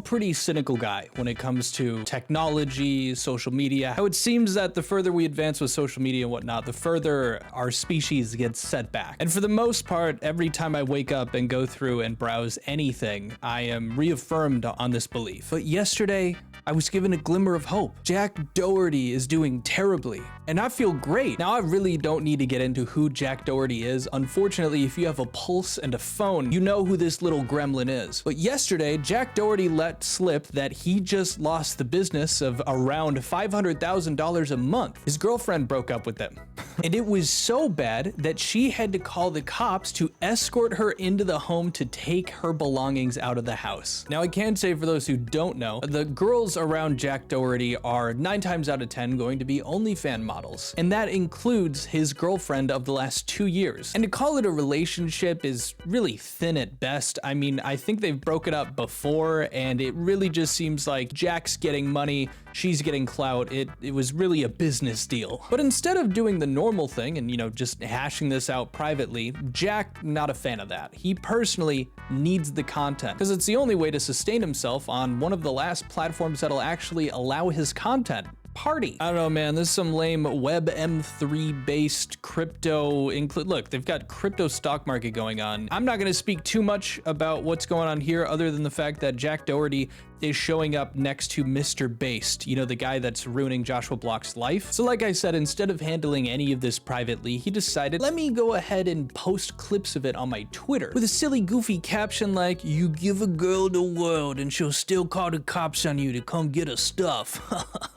pretty cynical guy when it comes to technology, social media. How it seems that the further we advance with social media and whatnot, the further our species gets set back. And for the most part, every time I wake up and go through and browse anything, I am reaffirmed on this belief. But yesterday, I was given a glimmer of hope. Jack Doherty is doing terribly, and I feel great. Now, I really don't need to get into who Jack Doherty is. Unfortunately, if you have a pulse and a phone, you know who this little gremlin is. But yesterday, Jack Doherty let slip that he just lost the business of around $500,000 a month. His girlfriend broke up with him. And it was so bad that she had to call the cops to escort her into the home to take her belongings out of the house. Now, I can say for those who don't know, the girls around Jack Doherty are 9 times out of 10 going to be OnlyFans models. And that includes his girlfriend of the last 2 years. And to call it a relationship is really thin at best. I mean, I think they've broken up before, and it really just seems like Jack's getting money, she's getting clout. It was really a business deal. But instead of doing the normal thing and, you know, just hashing this out privately, Jack, not a fan of that. He personally needs the content because it's the only way to sustain himself on one of the last platforms that'll actually allow his content. Party. I don't know, man. This is some lame Web M3 based crypto look, they've got crypto stock market going on. I'm not going to speak too much about what's going on here other than the fact that Jack Doherty is showing up next to Mr. Based, you know, the guy that's ruining Joshua Block's life. So like I said, instead of handling any of this privately, he decided, let me go ahead and post clips of it on my Twitter with a silly goofy caption like, you give a girl the world and she'll still call the cops on you to come get her stuff.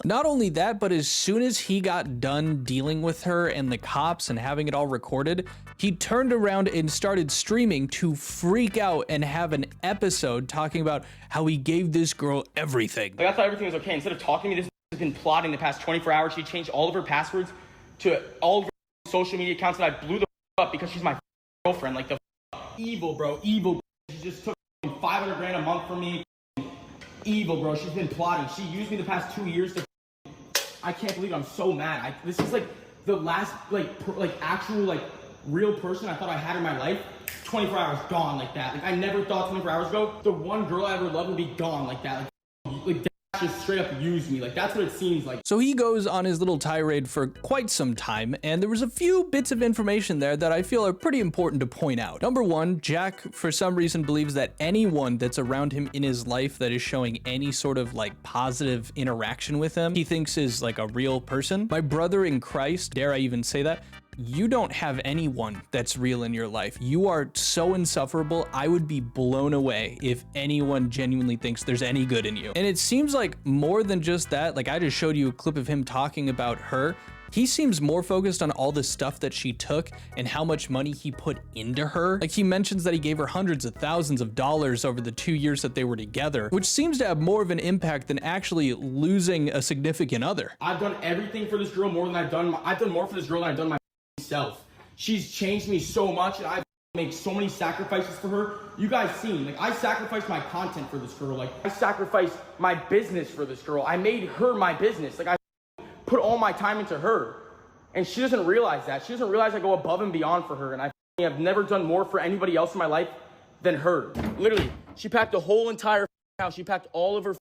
Not only that, but as soon as he got done dealing with her and the cops and having it all recorded, he turned around and started streaming to freak out and have an episode talking about how he gave this girl everything. Like, I thought everything was okay. Instead of talking to me, this has been plotting the past 24 hours. She changed all of her passwords to all of her social media accounts, and I blew the up because she's my girlfriend. Like, the evil, bro. Evil. She just took 500 grand a month from me. Evil, bro. She's been plotting. She used me the past 2 years to. I can't believe it. I'm so mad. This is like the last actual real person I thought I had in my life. 24 hours gone like that. Like, I never thought 24 hours ago the one girl I ever loved would be gone like that. Like just straight up used me. Like, that's what it seems like. So he goes on his little tirade for quite some time, and there was a few bits of information there that I feel are pretty important to point out. Number one, Jack, for some reason, believes that anyone that's around him in his life that is showing any sort of positive interaction with him, he thinks is like a real person. My brother in Christ, dare I even say that? You don't have anyone that's real in your life. You are so insufferable. I would be blown away if anyone genuinely thinks there's any good in you. And it seems like more than just that. Like, I just showed you a clip of him talking about her. He seems more focused on all the stuff that she took and how much money he put into her. Like, he mentions that he gave her hundreds of thousands of dollars over the 2 years that they were together, which seems to have more of an impact than actually losing a significant other. I've done everything for this girl more than I've done more for this girl than I've done myself. She's changed me so much, and I've made so many sacrifices for her. You guys seen, like, I sacrificed my content for this girl. Like, I sacrificed my business for this girl. I made her my business. Like, I put all my time into her, and she doesn't realize that. She doesn't realize I go above and beyond for her, and I have never done more for anybody else in my life than her. Literally, she packed the whole entire house. She packed all of her.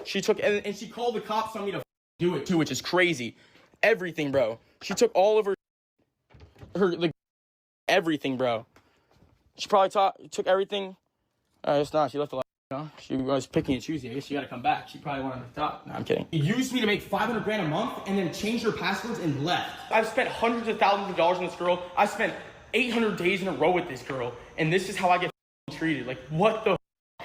She took, and she called the cops on me to do it too, which is crazy. Everything, bro. She took all of her everything, bro. She probably took everything. It's not. She left a lot. You know? She was picking and choosing. I guess she got to come back. She probably wanted to talk. No, I'm kidding. She used me to make 500 grand a month and then changed her passwords and left. I've spent hundreds of thousands of dollars on this girl. I spent 800 days in a row with this girl, and this is how I get treated. Like, what the?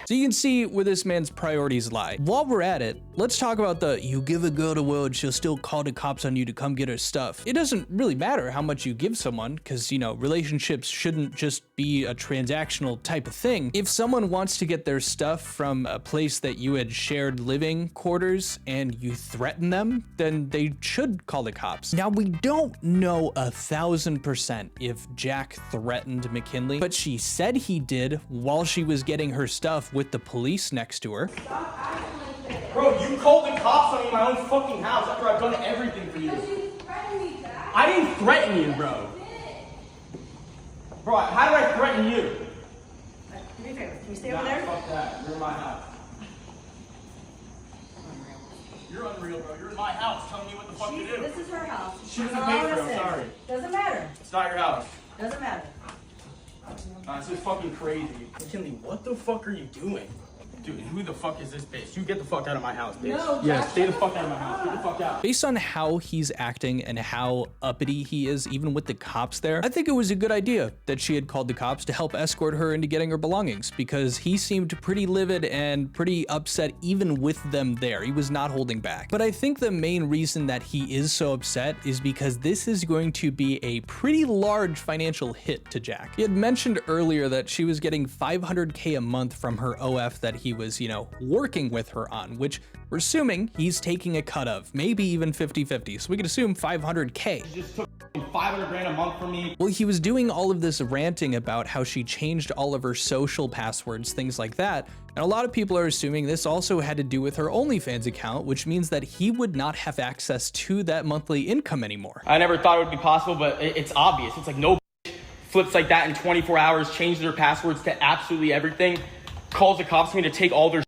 So you can see where this man's priorities lie. While we're at it, let's talk about the you give a girl the world, she'll still call the cops on you to come get her stuff. It doesn't really matter how much you give someone because, you know, relationships shouldn't just be a transactional type of thing. If someone wants to get their stuff from a place that you had shared living quarters and you threaten them, then they should call the cops. Now, we don't know 1000% if Jack threatened McKinley, but she said he did while she was getting her stuff with the police next to her. Bro, you called the cops on me in my own fucking house after I've done everything for you. Because you threatened me, Jack. I didn't threaten you, bro. Bro, how did I threaten you? Do me a favor. Can you stay over there? Fuck that. You're in my house. You're unreal, bro. You're in my house telling me what the fuck to do. This is her house. She doesn't pay for it, I'm sorry. Doesn't matter. It's not your house. Doesn't matter. This is fucking crazy. McKinley, what the fuck are you doing? Dude, who the fuck is this bitch? You get the fuck out of my house, bitch. No, yeah, stay the fuck out of my house. Get the fuck out. Based on how he's acting and how uppity he is, even with the cops there, I think it was a good idea that she had called the cops to help escort her into getting her belongings, because he seemed pretty livid and pretty upset even with them there. He was not holding back. But I think the main reason that he is so upset is because this is going to be a pretty large financial hit to Jack. He had mentioned earlier that she was getting $500K a month from her OF that he was, you know, working with her on, which we're assuming he's taking a cut of, maybe even 50-50. So we could assume 500K. She just took 500 grand a month from me. Well, he was doing all of this ranting about how she changed all of her social passwords, things like that. And a lot of people are assuming this also had to do with her OnlyFans account, which means that he would not have access to that monthly income anymore. I never thought it would be possible, but it's obvious. It's like no flips like that in 24 hours, changes their passwords to absolutely everything, calls the cops to me to take all their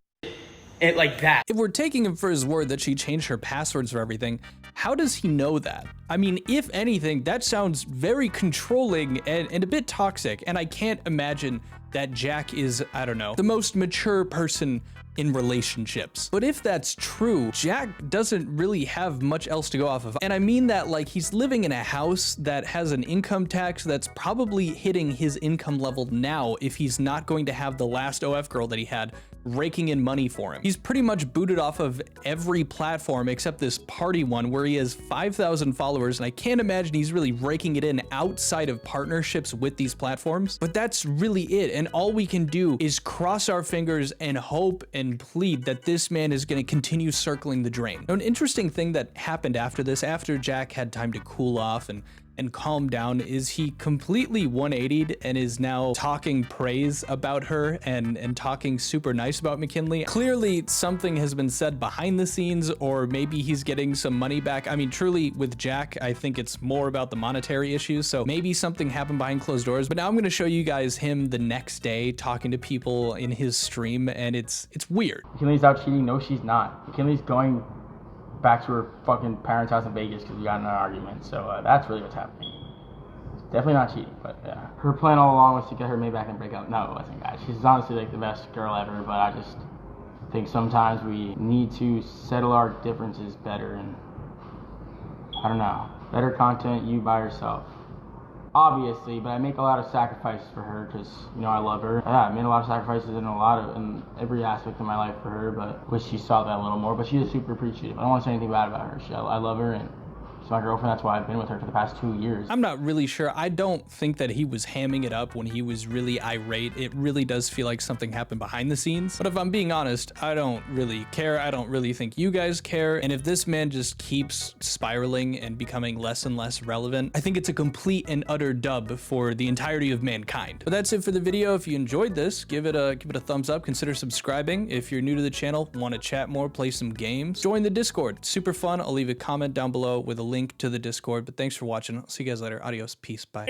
shit like that. If we're taking him for his word that she changed her passwords for everything, how does he know that? I mean, if anything, that sounds very controlling and a bit toxic, and I can't imagine that Jack is, I don't know, the most mature person in relationships. But if that's true, Jack doesn't really have much else to go off of. And I mean that like he's living in a house that has an income tax that's probably hitting his income level now if he's not going to have the last OF girl that he had raking in money for him. He's pretty much booted off of every platform except this party one where he has 5,000 followers, and I can't imagine he's really raking it in outside of partnerships with these platforms. But that's really it, and all we can do is cross our fingers and hope and plead that this man is going to continue circling the drain. Now, an interesting thing that happened after this, after Jack had time to cool off and calm down, is he completely 180'd and is now talking praise about her and talking super nice about McKinley. Clearly something has been said behind the scenes, or maybe he's getting some money back. I mean, truly with Jack, I think it's more about the monetary issues, so maybe something happened behind closed doors. But now I'm going to show you guys him the next day talking to people in his stream, and it's weird. McKinley's out cheating. No, she's not. McKinley's going back to her fucking parents' house in Vegas because we got in an argument. So that's really what's happening. It's definitely not cheating, but yeah. Her plan all along was to get her made back and break up. No, it wasn't, guys. She's honestly like the best girl ever, but I just think sometimes we need to settle our differences better, and I don't know. Better content, you by yourself. Obviously, but I make a lot of sacrifices for her because, you know, I love her. Yeah, I made a lot of sacrifices in every aspect of my life for her, but wish she saw that a little more. But she is super appreciative. I don't want to say anything bad about her. I love her, and she's my girlfriend. That's why I've been with her for the past 2 years. I'm not really sure. I don't think that he was hamming it up when he was really irate. It really does feel like something happened behind the scenes. But if I'm being honest, I don't really care. I don't really think you guys care. And if this man just keeps spiraling and becoming less and less relevant, I think it's a complete and utter dub for the entirety of mankind. But that's it for the video. If you enjoyed this, give it a thumbs up. Consider subscribing. If you're new to the channel, want to chat more, play some games, join the Discord. It's super fun. I'll leave a comment down below with a link to the Discord. But thanks for watching. I'll see you guys later. Adios. Peace. Bye.